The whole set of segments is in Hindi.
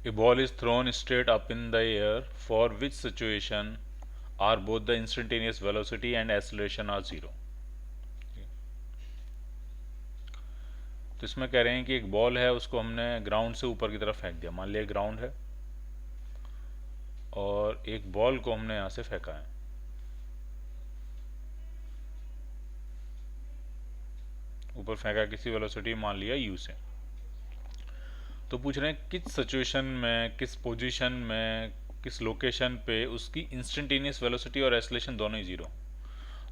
A ball is thrown straight up in the air, for which situation are both the instantaneous velocity and acceleration are zero. तो इसमें कह रहे हैं कि एक बॉल है, उसको हमने ग्राउंड से ऊपर की तरफ फेंक दिया। मान लिया ग्राउंड है और एक बॉल को हमने यहाँ से फेंका है। ऊपर फेंका किसी वेलोसिटी, मान लिया u से। तो पूछ रहे हैं किस सिचुएशन में, किस पोजीशन में, किस लोकेशन पे उसकी इंस्टेंटेनियस वेलोसिटी और एक्सेलरेशन दोनों ही जीरो।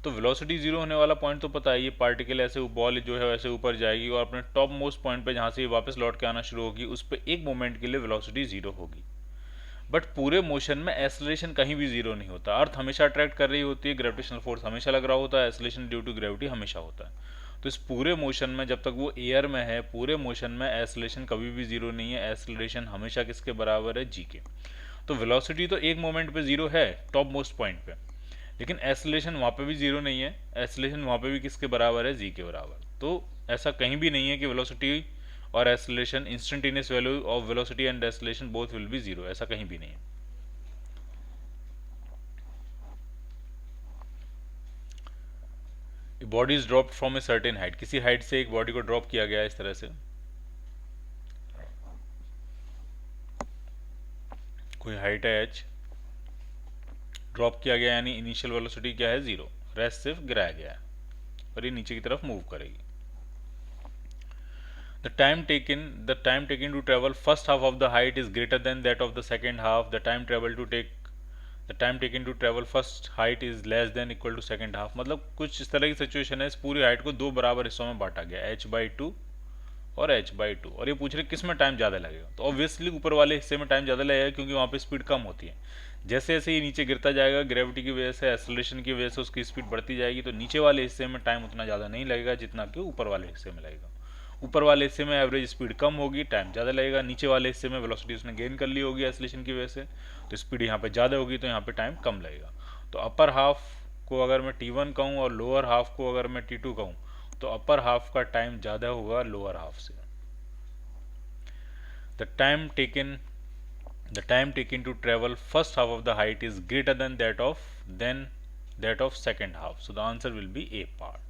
तो वेलोसिटी जीरो होने वाला पॉइंट तो पता है, ये पार्टिकल ऐसे बॉल जो है वैसे ऊपर जाएगी और अपने टॉप मोस्ट पॉइंट पे जहाँ से ये वापस लौट के आना शुरू होगी उस पर एक मोमेंट के लिए वेलोसिटी जीरो होगी। बट पूरे मोशन में एक्सेलरेशन कहीं भी जीरो नहीं होता। अर्थ हमेशा अट्रैक्ट कर रही होती है, ग्रेविटेशनल फोर्स हमेशा लग रहा होता है, एक्सेलरेशन ड्यू टू ग्रेविटी हमेशा होता है। तो इस पूरे मोशन में जब तक वो एयर में है, पूरे मोशन में एक्सेलरेशन कभी भी जीरो नहीं है। एक्सेलरेशन हमेशा किसके बराबर है, जी के। तो वेलोसिटी तो एक मोमेंट पे जीरो है टॉप मोस्ट पॉइंट पे, लेकिन एक्सेलरेशन वहाँ पे भी जीरो नहीं है। एक्सेलरेशन वहाँ पे भी किसके बराबर है, जी के बराबर। तो ऐसा कहीं भी नहीं है कि वेलोसिटी और acceleration, instantaneous value of velocity and acceleration both will be zero, ऐसा कहीं भी नहीं है। Body is dropped from a certain height, किसी हाइट से एक बॉडी को ड्रॉप किया गया है इस तरह से। कोई हाइट है h, ड्रॉप किया गया यानी इनिशियल वेलोसिटी क्या है, जीरो। रेस्ट सिर्फ गिराया गया है और ये नीचे की तरफ मूव करेगी। The time taken to travel first half of the height is greater than that of the second half. The time taken to travel first height is less than equal to second half। मतलब कुछ इस तरह की सिचुएशन है, इस पूरी हाइट को दो बराबर हिस्सों में बांटा गया, h/2 और h/2, और ये पूछ रहे किस में टाइम ज़्यादा लगेगा। तो ऑब्वियसली ऊपर वाले हिस्से में टाइम ज़्यादा लगेगा, क्योंकि वहाँ पे स्पीड कम होती है। जैसे जैसे ये नीचे गिरता जाएगा, ग्रेविटी की वजह से, एक्सेलरेशन की वजह से उसकी स्पीड बढ़ती जाएगी, तो नीचे वाले हिस्से में टाइम उतना ज़्यादा नहीं लगेगा जितना कि ऊपर वाले हिस्से में लगेगा। ऊपर वाले हिस्से में एवरेज स्पीड कम होगी, टाइम ज़्यादा लगेगा। नीचे वाले हिस्से में वेलोसिटी उसने गेन कर ली होगी एक्सेलरेशन की वजह से, तो स्पीड यहाँ पे ज़्यादा होगी, तो यहाँ पे टाइम कम लगेगा। तो अपर हाफ को अगर मैं t1 कहूँ और लोअर हाफ को अगर मैं t2 कहूँ, तो अपर हाफ का टाइम ज़्यादा होगा लोअर हाफ से। The time taken the time taken to travel first half of the height is greater than that of second half. So the answer will be A part.